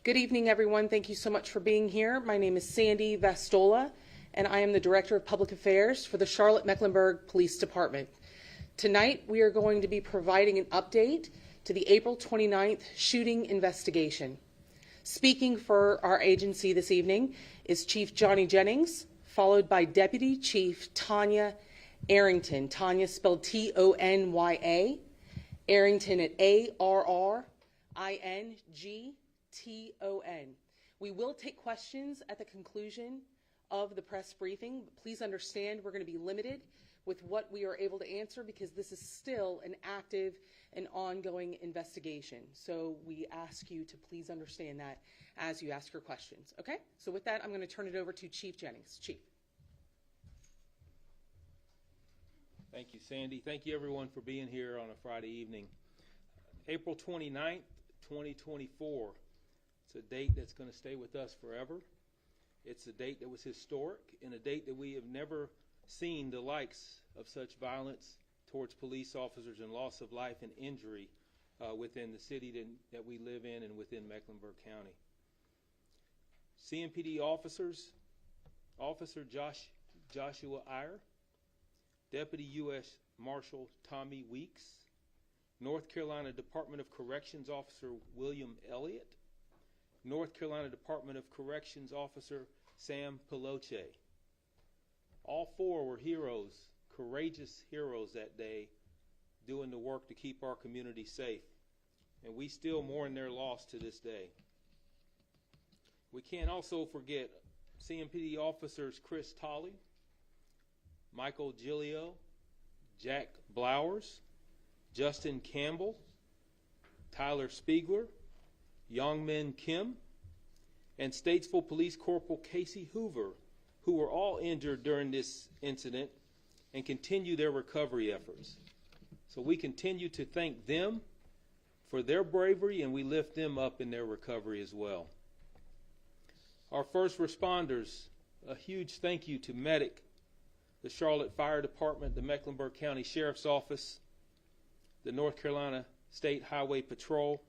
Good evening, everyone. Thank you so much for being here. My name is Sandy Vastola, and I am the Director of Public Affairs for the Charlotte-Mecklenburg Police Department. Tonight, we are going to be providing an update to the April 29th shooting investigation. Speaking for our agency this evening is Chief Johnny Jennings, followed by Deputy Chief Tanya Arrington. Tanya spelled T-O-N-Y-A, Arrington at A-R-R-I-N-G-T-O-N. We will take questions at the conclusion of the press briefing. Please understand we're going to be limited with what we are able to answer because this is still an active and ongoing investigation. So we ask you to please understand that as you ask your questions. Okay? So with that, I'm going to turn it over to Chief Jennings. Chief. Thank you, Sandy. Thank you, everyone, for being here on a Friday evening. April 29th, 2024. It's a date that's going to stay with us forever. It's a date that was historic and a date that we have never seen the likes of such violence towards police officers and loss of life and injury within the city that we live in and within Mecklenburg County. CMPD officers, Officer Joshua Iyer, Deputy U.S. Marshal Tommy Weeks, North Carolina Department of Corrections Officer William Elliott, North Carolina Department of Corrections Officer Sam Peloche. All four were heroes, courageous heroes that day, doing the work to keep our community safe. And we still mourn their loss to this day. We can't also forget CMPD officers Chris Tolley, Michael Gilio, Jack Blowers, Justin Campbell, Tyler Spiegler, Youngmin Kim, and Statesville Police Corporal Casey Hoover, who were all injured during this incident and continue their recovery efforts. So we continue to thank them for their bravery, and we lift them up in their recovery as well. Our first responders, a huge thank you to Medic, the Charlotte Fire Department, the Mecklenburg County Sheriff's Office, the North Carolina State Highway Patrol,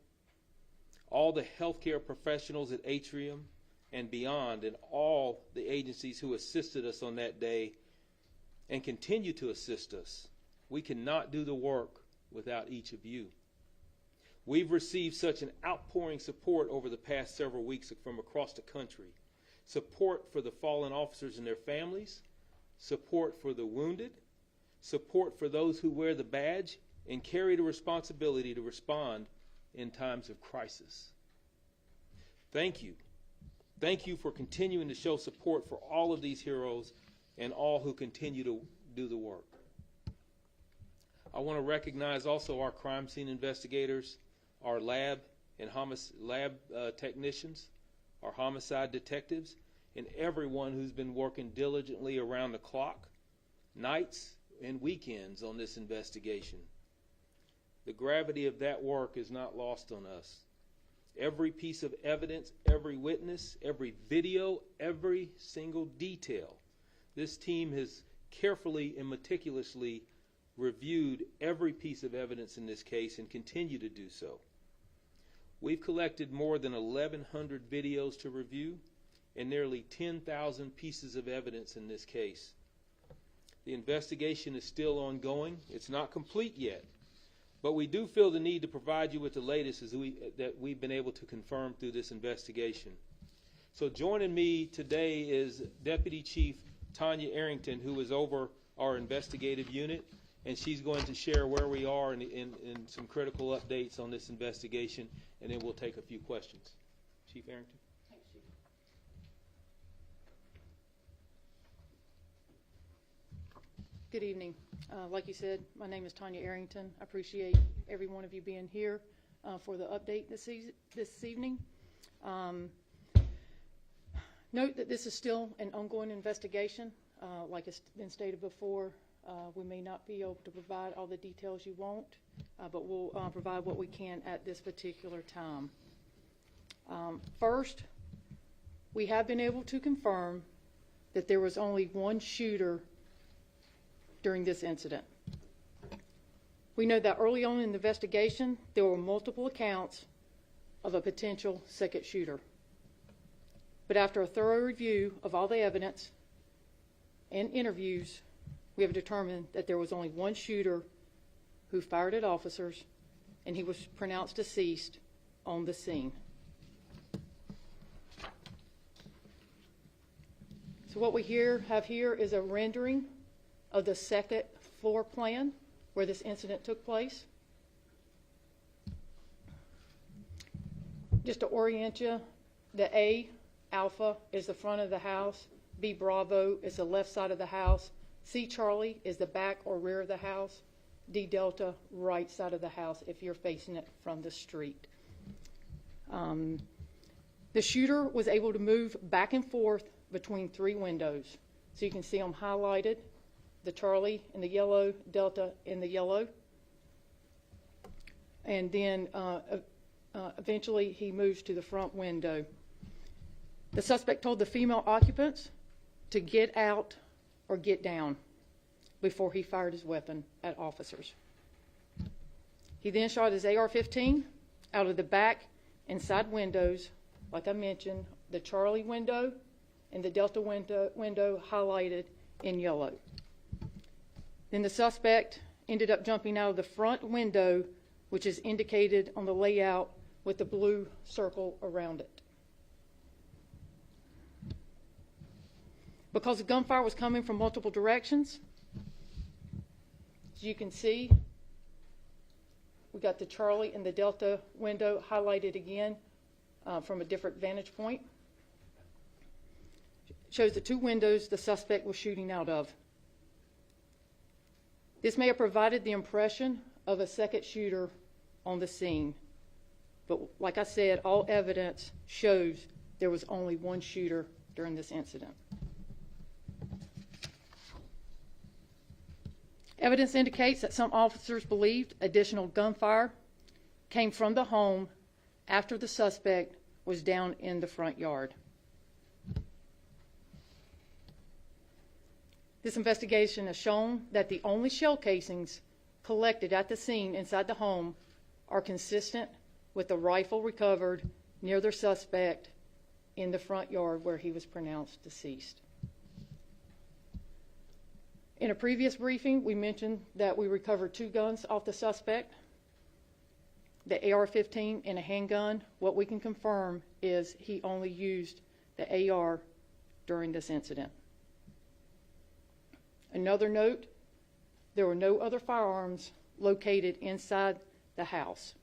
all the healthcare professionals at Atrium and beyond, and all the agencies who assisted us on that day and continue to assist us. We cannot do the work without each of you. We've received such an outpouring support over the past several weeks from across the country. Support for the fallen officers and their families, support for the wounded, support for those who wear the badge and carry the responsibility to respond in times of crisis. Thank you. Thank you for continuing to show support for all of these heroes and all who continue to do the work. I want to recognize also our crime scene investigators, our lab and technicians, our homicide detectives, and everyone who's been working diligently around the clock, nights and weekends on this investigation. The gravity of that work is not lost on us. Every piece of evidence, every witness, every video, every single detail. This team has carefully and meticulously reviewed every piece of evidence in this case and continue to do so. We've collected more than 1,100 videos to review and nearly 10,000 pieces of evidence in this case. The investigation is still ongoing. It's not complete yet, but we do feel the need to provide you with the latest that we've been able to confirm through this investigation. So joining me today is Deputy Chief Tanya Arrington, who is over our investigative unit, and she's going to share where we are and some critical updates on this investigation, and then we'll take a few questions. Chief Arrington. Thanks, Chief. Good evening. Like you said, my name is Tanya Arrington. I appreciate every one of you being here for the update this evening. Note that this is still an ongoing investigation. Like it's been stated before, we may not be able to provide all the details you want, but we'll provide what we can at this particular time. First, we have been able to confirm that there was only one shooter during this incident. We know that early on in the investigation, there were multiple accounts of a potential second shooter. But after a thorough review of all the evidence and interviews, we have determined that there was only one shooter who fired at officers, and he was pronounced deceased on the scene. So what we have here is a rendering of the second floor plan where this incident took place. Just to orient you, the A, Alpha, is the front of the house. B, Bravo, is the left side of the house. C, Charlie, is the back or rear of the house. D, Delta, right side of the house if you're facing it from the street. The shooter was able to move back and forth between 3 windows. So you can see them highlighted, the Charlie in the yellow, Delta in the yellow. And then eventually he moves to the front window. The suspect told the female occupants to get out or get down before he fired his weapon at officers. He then shot his AR-15 out of the back and side windows, like I mentioned, the Charlie window and the Delta window highlighted in yellow. Then the suspect ended up jumping out of the front window, which is indicated on the layout with the blue circle around it. Because the gunfire was coming from multiple directions, as you can see, we got the Charlie and the Delta window highlighted again from a different vantage point. Shows the 2 windows the suspect was shooting out of. This may have provided the impression of a second shooter on the scene. But like I said, all evidence shows there was only one shooter during this incident. Evidence indicates that some officers believed additional gunfire came from the home after the suspect was down in the front yard. This investigation has shown that the only shell casings collected at the scene inside the home are consistent with the rifle recovered near the suspect in the front yard where he was pronounced deceased. In a previous briefing, we mentioned that we recovered 2 guns off the suspect, the AR-15 and a handgun. What we can confirm is he only used the AR during this incident. Another note, there were no other firearms located inside the house.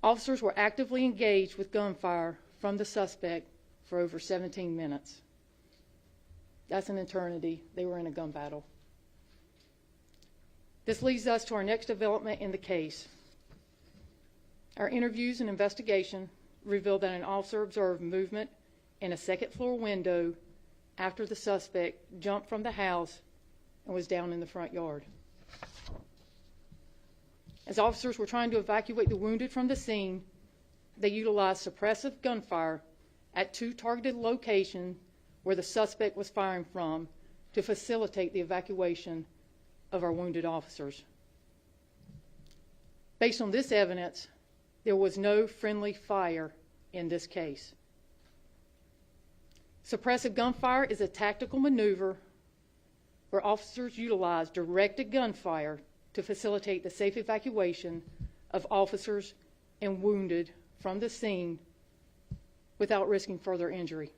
Officers were actively engaged with gunfire from the suspect for over 17 minutes. That's an eternity. They were in a gun battle. This leads us to our next development in the case. Our interviews and investigation revealed that an officer observed movement in a second-floor window after the suspect jumped from the house and was down in the front yard. As officers were trying to evacuate the wounded from the scene, they utilized suppressive gunfire at 2 targeted locations where the suspect was firing from to facilitate the evacuation of our wounded officers. Based on this evidence, there was no friendly fire in this case. Suppressive gunfire is a tactical maneuver where officers utilize directed gunfire to facilitate the safe evacuation of officers and wounded from the scene without risking further injury.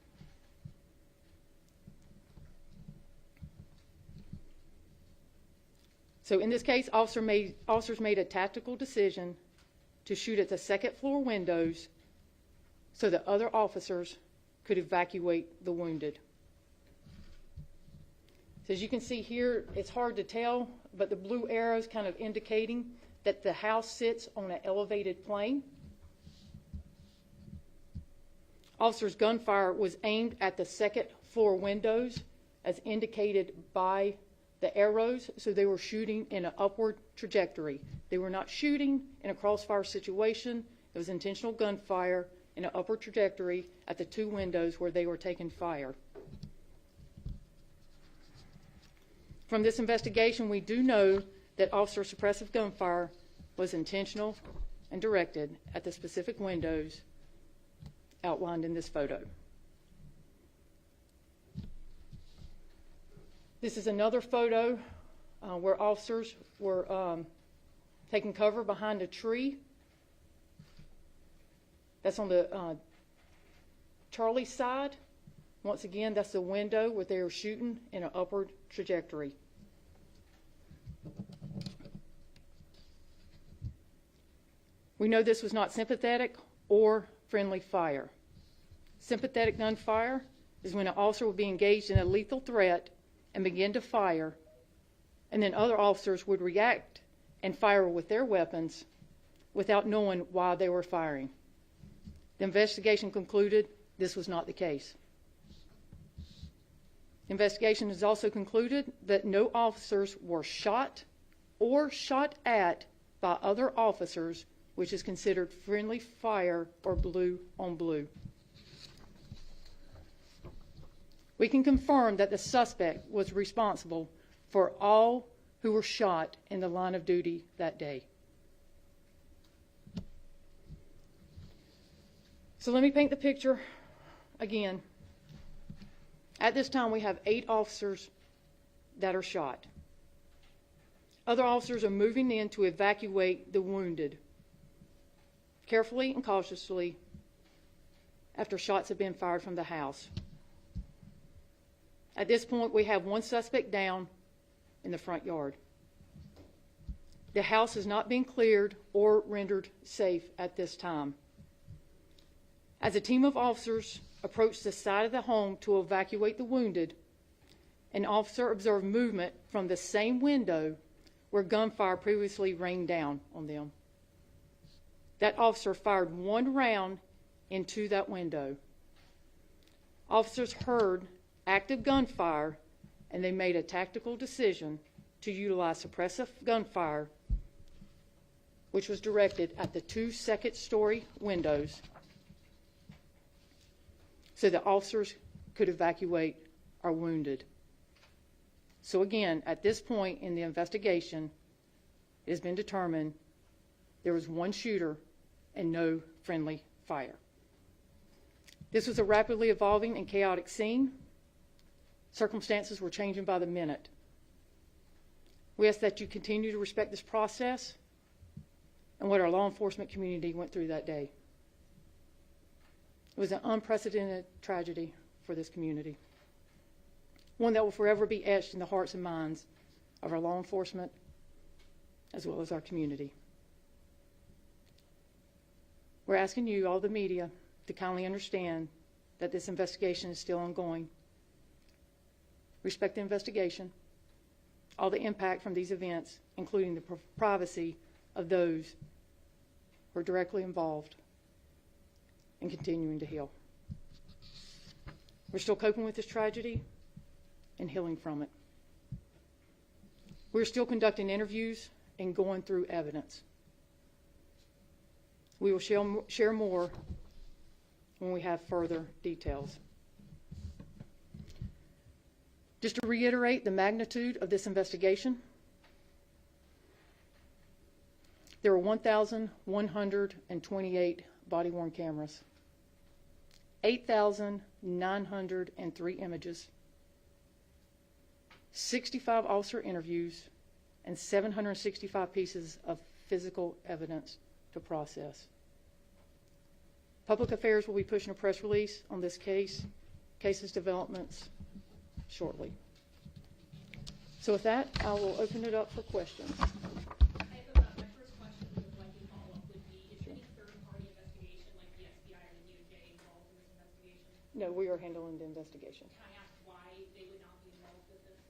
So in this case, officers made a tactical decision to shoot at the second-floor windows so that other officers could evacuate the wounded. So as you can see here, it's hard to tell, but the blue arrows kind of indicating that the house sits on an elevated plane. Officers' gunfire was aimed at the second-floor windows as indicated by the arrows, so they were shooting in an upward trajectory. They were not shooting in a crossfire situation. It was intentional gunfire in an upward trajectory at the 2 windows where they were taking fire. From this investigation, we do know that officer suppressive gunfire was intentional and directed at the specific windows outlined in this photo. This is another photo where officers were taking cover behind a tree. That's on the Charlie side. Once again, that's the window where they were shooting in an upward trajectory. We know this was not sympathetic or friendly fire. Sympathetic gunfire is when an officer would be engaged in a lethal threat and begin to fire, and then other officers would react and fire with their weapons without knowing why they were firing. The investigation concluded this was not the case. The investigation has also concluded that no officers were shot or shot at by other officers, which is considered friendly fire or blue on blue. We can confirm that the suspect was responsible for all who were shot in the line of duty that day. So let me paint the picture again. At this time, we have 8 officers that are shot. Other officers are moving in to evacuate the wounded, carefully and cautiously, after shots have been fired from the house. At this point, we have 1 suspect down in the front yard. The house has not been cleared or rendered safe at this time. As a team of officers approached the side of the home to evacuate the wounded, an officer observed movement from the same window where gunfire previously rained down on them. That officer fired 1 round into that window. Officers heard active gunfire, and they made a tactical decision to utilize suppressive gunfire, which was directed at the 2 second-story windows so the officers could evacuate our wounded. So again, at this point in the investigation, it has been determined there was 1 shooter and no friendly fire. This was a rapidly evolving and chaotic scene. Circumstances were changing by the minute. We ask that you continue to respect this process and what our law enforcement community went through that day. It was an unprecedented tragedy for this community, one that will forever be etched in the hearts and minds of our law enforcement as well as our community. We're asking you, all the media, to kindly understand that this investigation is still ongoing. Respect the investigation, all the impact from these events, including the privacy of those who are directly involved, and continuing to heal. We're still coping with this tragedy and healing from it. We're still conducting interviews and going through evidence. We will share more when we have further details. Just to reiterate the magnitude of this investigation, there were 1,128 body-worn cameras, 8,903 images, 65 officer interviews, and 765 pieces of physical evidence to process. Public Affairs will be pushing a press release on this case's developments shortly. So with that, I will open it up for questions. My first question would likely follow up would be, is there any third-party investigation like the FBI or the DOJ involved in this investigation? No, we are handling the investigation. Can I ask why they would not be involved with this?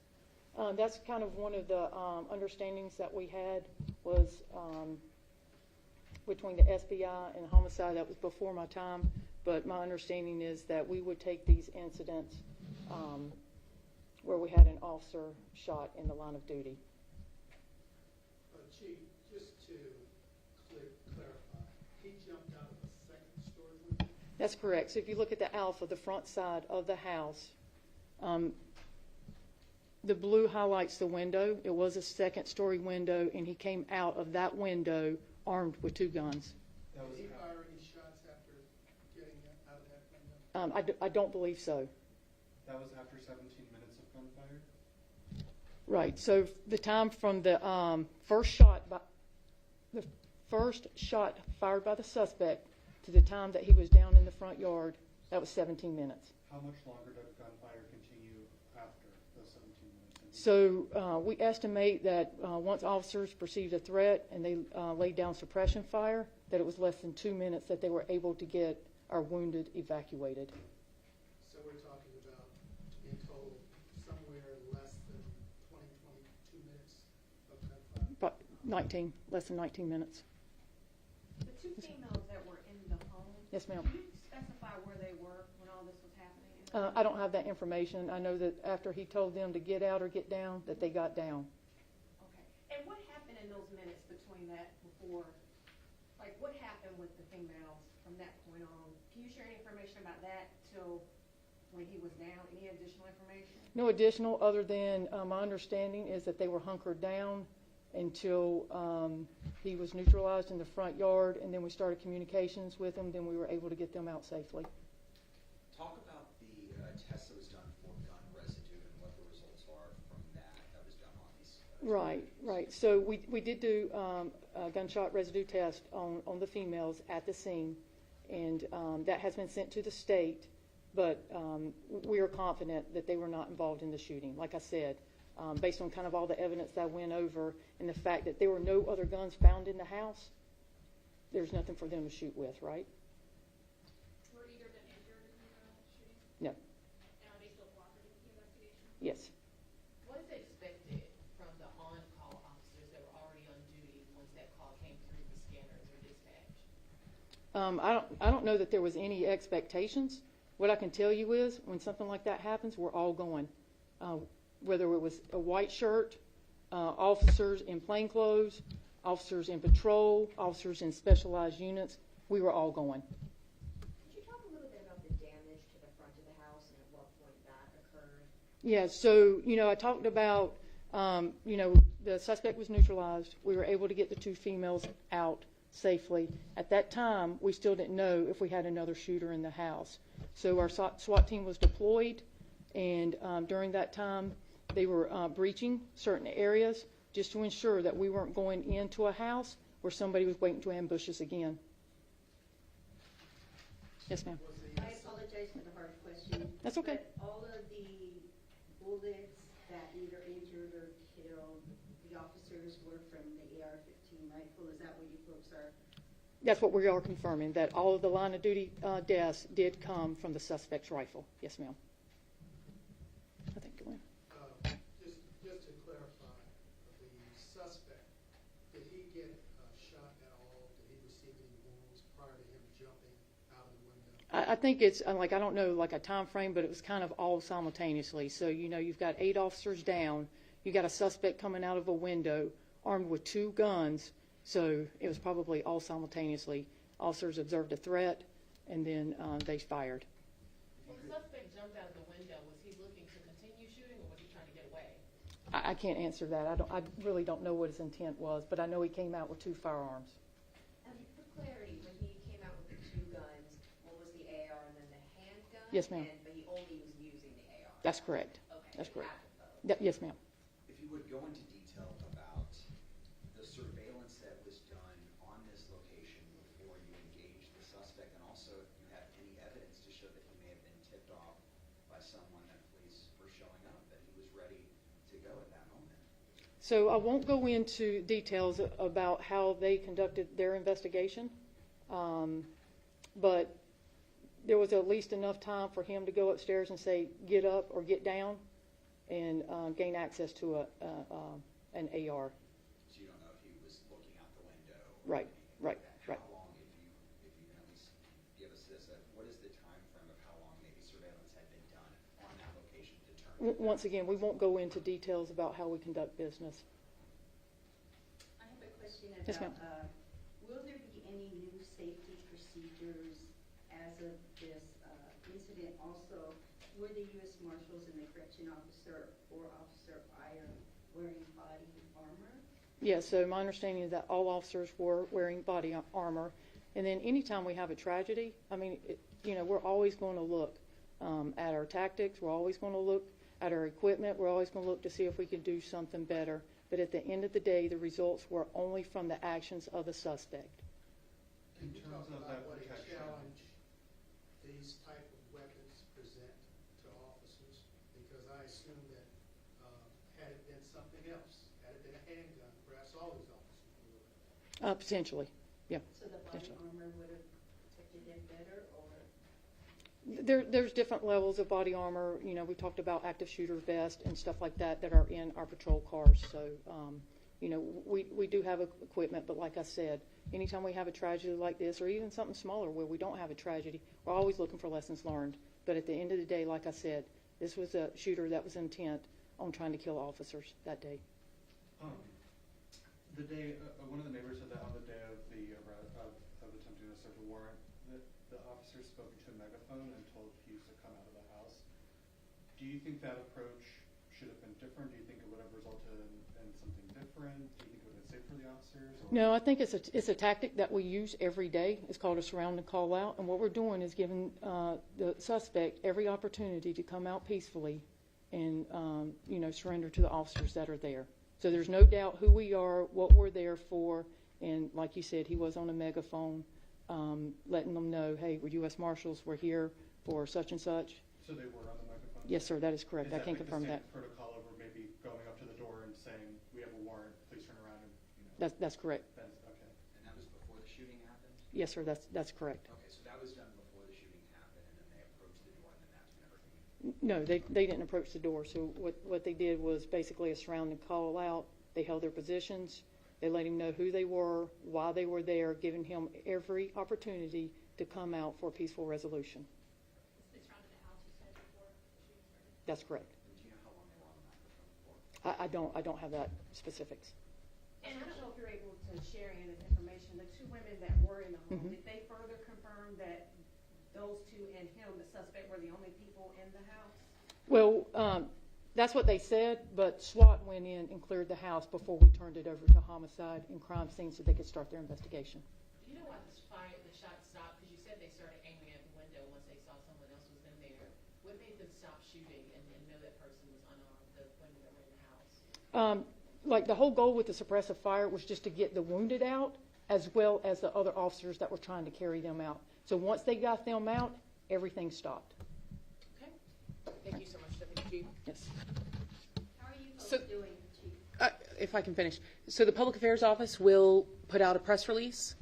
That's kind of one of the understandings that we had was between the FBI and homicide. That was before my time, but my understanding is that we would take these incidents where we had an officer shot in the line of duty. Chief, just to clarify, he jumped out of a second-story window? That's correct. So if you look at the alpha, the front side of the house, the blue highlights the window. It was a second-story window, and he came out of that window armed with 2 guns. Did he fire any shots after getting out of that window? I don't believe so. That was after 17 minutes of gunfire? Right, so the time from the first shot fired by the suspect to the time that he was down in the front yard, that was 17 minutes. How much longer did gunfire continue after those 17 minutes? So we estimate that once officers perceived a threat and they laid down suppression fire, that it was less than 2 minutes that they were able to get our wounded evacuated. So we're talking about, in total, somewhere less than 20, 22 minutes of gunfire? About 19, less than 19 minutes. The 2 females that were in the home, Yes, ma'am. can you specify where they were when all this was happening? I don't have that information. I know that after he told them to get out or get down, that they got down. Okay. And what happened in those minutes between that before, like what happened with the females from that point on? Can you share any information about that till when he was down? Any additional information? No additional other than my understanding is that they were hunkered down until he was neutralized in the front yard, and then we started communications with them. Then we were able to get them out safely. Talk about the test that was done for gun residue and what the results are from that was done on these. Right. So we did do a gunshot residue test on the females at the scene, and that has been sent to the state, but we are confident that they were not involved in the shooting. Like I said, based on kind of all the evidence that I went over and the fact that there were no other guns found in the house, there's nothing for them to shoot with, right? Were either of them injured in the shooting? No. And are they still cooperating with the investigation? Yes. What is expected from the on-call officers that were already on duty once that call came through the scanners or dispatch? I don't know that there was any expectations. What I can tell you is when something like that happens, we're all going. Whether it was a white shirt, officers in plain clothes, officers in patrol, officers in specialized units, we were all going. Could you talk a little bit about the damage to the front of the house and at what point that occurred? Yeah, so, I talked about, the suspect was neutralized. We were able to get the 2 females out safely. At that time, we still didn't know if we had another shooter in the house. So our SWAT team was deployed, and during that time, they were breaching certain areas just to ensure that we weren't going into a house where somebody was waiting to ambush us again. Yes, ma'am. I apologize for the hard question. That's okay. But all of the bullets that either injured or killed the officers were from the AR-15 rifle. Is that what you folks are? That's what we are confirming, that all of the line of duty deaths did come from the suspect's rifle. Yes, ma'am. I think, go in. Just to clarify, the suspect, did he get shot at all? Did he receive any wounds prior to him jumping out of the window? I think it's like, I don't know, like a time frame, but it was kind of all simultaneously. So, you've got 8 officers down. You got a suspect coming out of a window armed with 2 guns. So it was probably all simultaneously. Officers observed a threat, and then they fired. When the suspect jumped out of the window, was he looking to continue shooting or was he trying to get away? I can't answer that. I really don't know what his intent was, but I know he came out with 2 firearms. For clarity, when he came out with the 2 guns, what was the AR and then the handgun? Yes, ma'am. But he only was using the AR? That's correct. Okay. That's correct. After both. Yes, ma'am. If you would go into detail about the surveillance that was done on this location before you engaged the suspect, and also if you have any evidence to show that he may have been tipped off by someone that police were showing up, that he was ready to go at that moment. So I won't go into details about how they conducted their investigation, but there was at least enough time for him to go upstairs and say, get up or get down, and gain access to an AR. So you don't know if he was looking out the window or Right, anything right, like that. right. How long, if you can at least give us this, what is the time frame of how long maybe surveillance had been done on that location to determine? Once again, we won't go into details about how we conduct business. I have a question Yes, ma'am. about, will there be any new safety procedures as of this incident? Also, were the U.S. Marshals and the correction officer or Officer Iyer wearing body armor? Yeah, so my understanding is that all officers were wearing body armor. And then anytime we have a tragedy, I mean, we're always going to look at our tactics. We're always going to look at our equipment. We're always going to look to see if we can do something better. But at the end of the day, the results were only from the actions of the suspect. Can you talk terms of about that what a protection. challenge these type of weapons present to officers? Because I assume that had it been something else, had it been a handgun, perhaps all these officers would have. Potentially, yeah. So the body armor would have protected them better, or? There's different levels of body armor. We talked about active shooter vest and stuff like that are in our patrol cars. So, we do have equipment, but like I said, anytime we have a tragedy like this, or even something smaller where we don't have a tragedy, we're always looking for lessons learned. But at the end of the day, like I said, this was a shooter that was intent on trying to kill officers that day. The day, one of the neighbors said that on the day of the of attempting to search a warrant, that the officer spoke into a megaphone and told Hughes to come out of the house. Do you think that approach should have been different? Do you think it would have resulted in something different? Do you think it would have been safe for the officers? Or? No, I think it's a tactic that we use every day. It's called a surround and call out. And what we're doing is giving the suspect every opportunity to come out peacefully and, surrender to the officers that are there. So there's no doubt who we are, what we're there for. And like you said, he was on a megaphone letting them know, hey, we're U.S. Marshals. We're here for such and such. So they were on the microphone? Yes, sir, that is correct. I can confirm that. Is that like the same protocol over maybe going up to the door and saying, we have a warrant, please turn around and, That's correct. That's, okay. And that was before the shooting happened? Yes, sir, that's correct. Okay, so that was done before the shooting happened, and then they approached the door, and then that's when everything... No, they didn't approach the door. So what they did was basically a surround and call out. They held their positions. They let him know who they were, why they were there, giving him every opportunity to come out for a peaceful resolution. They surrounded the house, you said, before the shooting started? That's correct. Do you know how long they were on the microphone for? I don't have that specifics. And I don't know if you're able to share any of this information. The two women that were in the home, did they further confirm that those two and him, the suspect, were the only people in the house? Well, that's what they said, but SWAT went in and cleared the house before we turned it over to homicide and crime scene so they could start their investigation. Do you know why the shot stopped? Because you said they started aiming at the window once they saw someone else was in there. What made them stop shooting and know that person was unarmed, the women that were in the house? Like the whole goal with the suppressive fire was just to get the wounded out as well as the other officers that were trying to carry them out. So once they got them out, everything stopped. Okay. Thank you so much, Deputy Chief. Yes. How are you folks So- doing, Chief? If I can finish. So the Public Affairs Office will put out a press release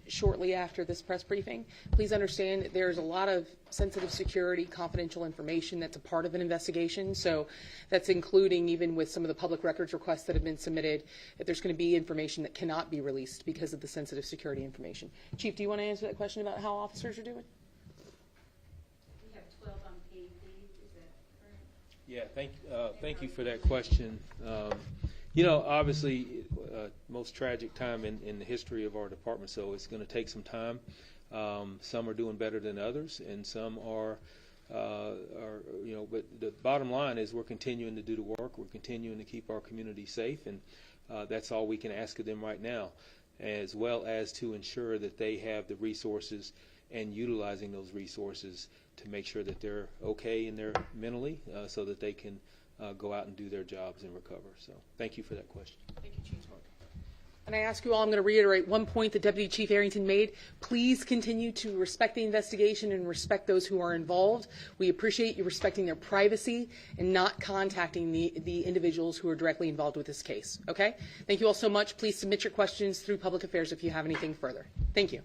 shortly after this press briefing. Please understand that there's a lot of sensitive security, confidential information that's a part of an investigation. So that's including even with some of the public records requests that have been submitted, that there's going to be information that cannot be released because of the sensitive security information. Chief, do you want to answer that question about how officers are doing? We have 12 on paid leave, is that correct? Yeah, thank you for that question. Obviously, most tragic time in the history of our department, so it's going to take some time. Some are doing better than others, and some are, but the bottom line is we're continuing to do the work. We're continuing to keep our community safe, and that's all we can ask of them right now, as well as to ensure that they have the resources and utilizing those resources to make sure that they're okay and they're mentally so that they can go out and do their jobs and recover. So thank you for that question. Thank you, Chief. And I ask you all, I'm going to reiterate one point that Deputy Chief Arrington made. Please continue to respect the investigation and respect those who are involved. We appreciate you respecting their privacy and not contacting the individuals who are directly involved with this case. Okay? Thank you all so much. Please submit your questions through Public Affairs if you have anything further. Thank you.